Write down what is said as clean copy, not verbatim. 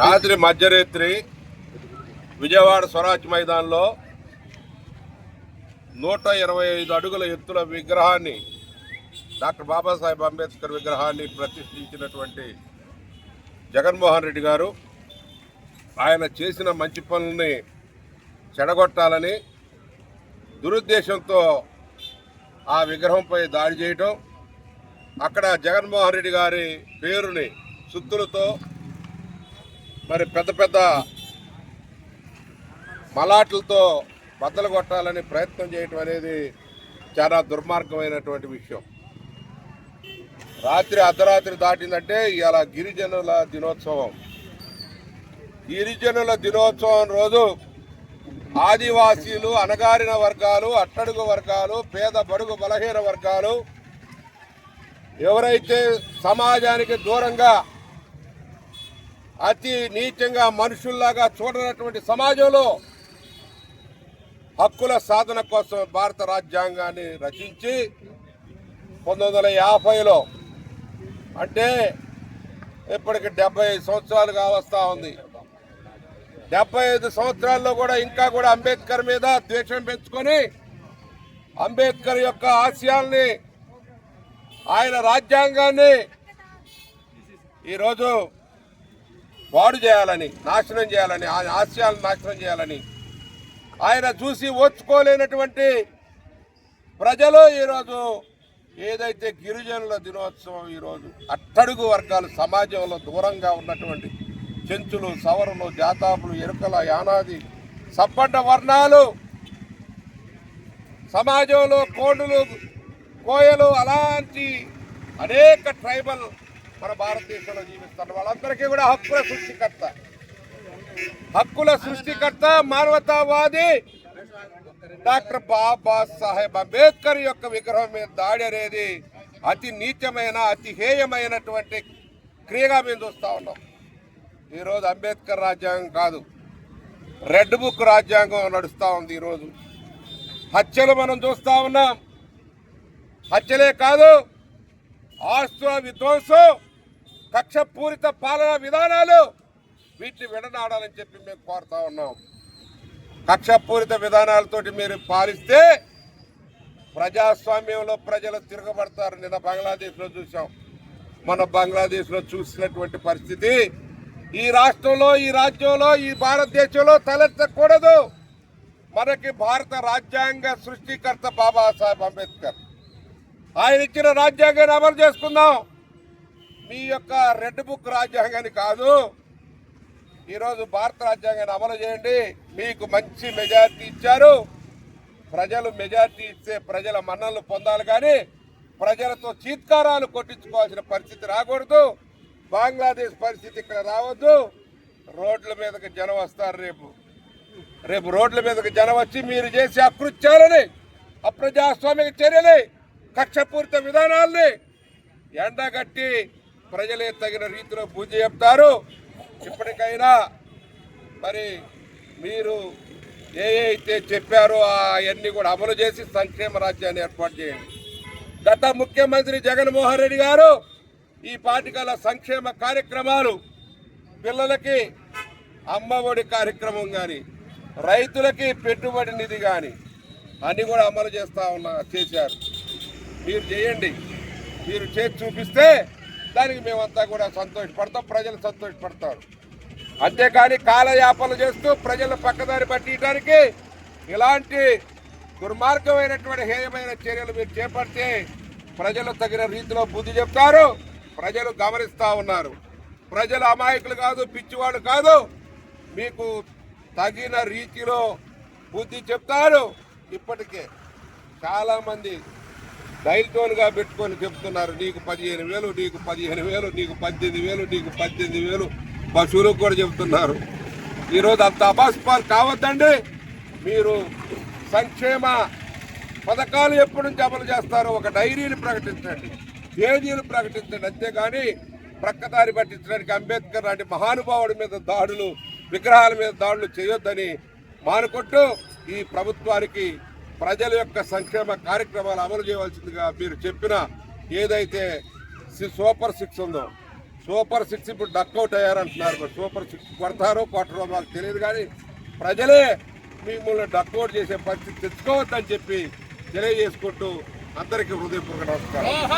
రాత్రి మధ్యరాత్రి విజయవాడ స్వరాజ్ మైదానంలో 125 అడుగుల ఎత్తుల విగ్రహాన్ని డాక్టర్ బాబాసాహెబ్ అంబేద్కర్ విగ్రహాన్ని ప్రతిష్ఠించినటువంటి జగన్మోహన్ రెడ్డి గారు ఆయన చేసిన మంచి పనుల్ని చెడగొట్టాలని దురుద్దేశంతో ఆ విగ్రహంపై దాడి చేయటం, అక్కడ జగన్మోహన్ రెడ్డి గారి పేరుని సుత్తులతో మరి పెద్ద పెద్ద మలాట్లతో బద్దలు కొట్టాలని ప్రయత్నం చేయటం అనేది చాలా దుర్మార్గమైనటువంటి విషయం. రాత్రి అర్ధరాత్రి దాటిందంటే ఇవాళ గిరిజనుల దినోత్సవం. గిరిజనుల దినోత్సవం రోజు ఆదివాసీలు, అణగారిన వర్గాలు, అట్టడుగు వర్గాలు, పేద బడుగు బలహీన వర్గాలు ఎవరైతే సమాజానికి దూరంగా అతి నీచంగా మనుషుల్లాగా చూడనటువంటి సమాజంలో హక్కుల సాధన కోసం భారత రాజ్యాంగాన్ని రచించి 1950లో అంటే ఇప్పటికి 75 సంవత్సరాలు కావస్తా ఉంది. 75 సంవత్సరాల్లో కూడా ఇంకా కూడా అంబేద్కర్ మీద ద్వేషం పెంచుకొని అంబేద్కర్ యొక్క ఆశయాల్ని, ఆయన రాజ్యాంగాన్ని ఈరోజు పాడు చేయాలని, నాశనం చేయాలని, ఆయన ఆశయాలను నాశనం చేయాలని ఆయన చూసి ఓర్చుకోలేనటువంటి ప్రజలు ఈరోజు ఏదైతే గిరిజనుల దినోత్సవం ఈరోజు అట్టడుగు వర్గాలు సమాజంలో దూరంగా ఉన్నటువంటి చెంచులు, సవరులు, జాతాపులు, ఎరుకల, యానాది, సబ్బడ్డ వర్ణాలు సమాజంలో కోడులు, కోయలు అలాంటి అనేక ట్రైబల్ మన భారతదేశంలో జీవిస్తున్న వాళ్ళందరికీ కూడా హక్కుల సృష్టికర్త మానవతావాది డాక్టర్ బాబాసాహెబ్ అంబేద్కర్ యొక్క విగ్రహం మీద దాడి అనేది అతి నీచమైన, అతి హేయమైనటువంటి క్రియగా మేము చూస్తూ ఉన్నాం. ఈరోజు అంబేద్కర్ రాజ్యాంగం కాదు, రెడ్ బుక్ రాజ్యాంగం నడుస్తూ ఉంది. ఈరోజు హత్యలు మనం చూస్తూ ఉన్నాం. హత్యలే కాదు, ఆస్తుల విధ్వంసం, కక్షపూరిత పాలనా విధానాలు, వీటిని విడనాడాలని చెప్పి మేము కోరుతా ఉన్నాం. కక్షపూరిత విధానాలతోటి మీరు పాలిస్తే ప్రజాస్వామ్యంలో ప్రజలు తిరగబడతారు. నిన్న బంగ్లాదేశ్లో చూసాం. మన బంగ్లాదేశ్లో చూసినటువంటి పరిస్థితి ఈ రాష్ట్రంలో, ఈ రాజ్యంలో, ఈ భారతదేశంలో తలెత్తకూడదు. మనకి భారత రాజ్యాంగ సృష్టికర్త బాబాసాహెబ్ అంబేద్కర్, ఆయన ఇచ్చిన రాజ్యాంగాన్ని అమలు చేసుకుందాం. మీ యొక్క రెడ్ బుక్ రాజ్యాంగాన్ని కాదు. ఈరోజు భారత రాజ్యాంగాన్ని అమలు చేయండి. మీకు మంచి మెజారిటీ ఇచ్చారు ప్రజలు. మెజారిటీ ఇస్తే ప్రజల మన్ననలు పొందాలి, కానీ ప్రజలతో చీత్కారాలు కొట్టించుకోవాల్సిన పరిస్థితి రాకూడదు. బంగ్లాదేశ్ పరిస్థితి ఇక్కడ రావద్దు. రోడ్ల మీదకి జనం వస్తారు. రేపు రోడ్ల మీదకి జనం వచ్చి మీరు చేసే అకృత్యాలని, అప్రజాస్వామిక చర్యని, కక్షపూరిత విధానాల్ని ఎండగట్టి ప్రజలే తగిన రీతిలో బుద్ధి చెప్తారు. ఇప్పటికైనా మరి మీరు అయితే చెప్పారో అవన్నీ కూడా అమలు చేసి సంక్షేమ రాజ్యాన్ని ఏర్పాటు చేయండి. గత ముఖ్యమంత్రి జగన్మోహన్ రెడ్డి గారు ఈ పాటికల సంక్షేమ కార్యక్రమాలు, పిల్లలకి అమ్మఒడి కార్యక్రమం కానీ, రైతులకి పెట్టుబడి నిధి కానీ అన్నీ కూడా అమలు చేశారు. మీరు చేయండి. మీరు చేసి చూపిస్తే దానికి మేమంతా కూడా సంతోషపడతాం, ప్రజలు సంతోషపడతారు. అంతేకాని కాలయాపనలు చేస్తూ ప్రజల పక్కదారి పట్టించడానికి ఇలాంటి దుర్మార్గమైనటువంటి హేయమైన చర్యలు మీరు చేపడితే ప్రజలు తగిన రీతిలో బుద్ధి చెప్తారు. ప్రజలు గమనిస్తూ ఉన్నారు. ప్రజలు అమాయకులు కాదు, పిచ్చివాళ్ళు కాదు. మీకు తగిన రీతిలో బుద్ధి చెప్తారు. ఇప్పటికే చాలామంది డైల్టోన్గా పెట్టుకొని చెప్తున్నారు, నీకు 15,000, నీకు 15,000, నీకు 18,000, నీకు 18,000. పశువులకు కూడా చెప్తున్నారు. ఈరోజు అంత అబాస్పాలు కావద్దండి. మీరు సంక్షేమ పథకాలు ఎప్పటి నుంచి అమలు చేస్తారో ఒక డైరీని ప్రకటించండి, తేదీలు ప్రకటించండి. అంతేగాని ప్రక్కదారి పట్టించడానికి అంబేద్కర్ లాంటి మహానుభావుడి మీద దాడులు, విగ్రహాల మీద దాడులు చేయొద్దని మానుకుంటూ ఈ ప్రభుత్వానికి ప్రజల యొక్క సంక్షేమ కార్యక్రమాలు అమలు చేయవలసిందిగా మీరు చెప్పిన ఏదైతే సూపర్ 6 ఉందో సూపర్ 6 ఇప్పుడు డక్అవుట్ అయ్యారంటున్నారు. మరి సూపర్ 6 కొడతారో కొట్టరో మాకు తెలియదు, కానీ ప్రజలే మిమ్మల్ని డక్అవుట్ చేసే పరిస్థితి తెచ్చుకోవద్దని చెప్పి తెలియజేసుకుంటూ అందరికీ హృదయపూర్వక నమస్కారం.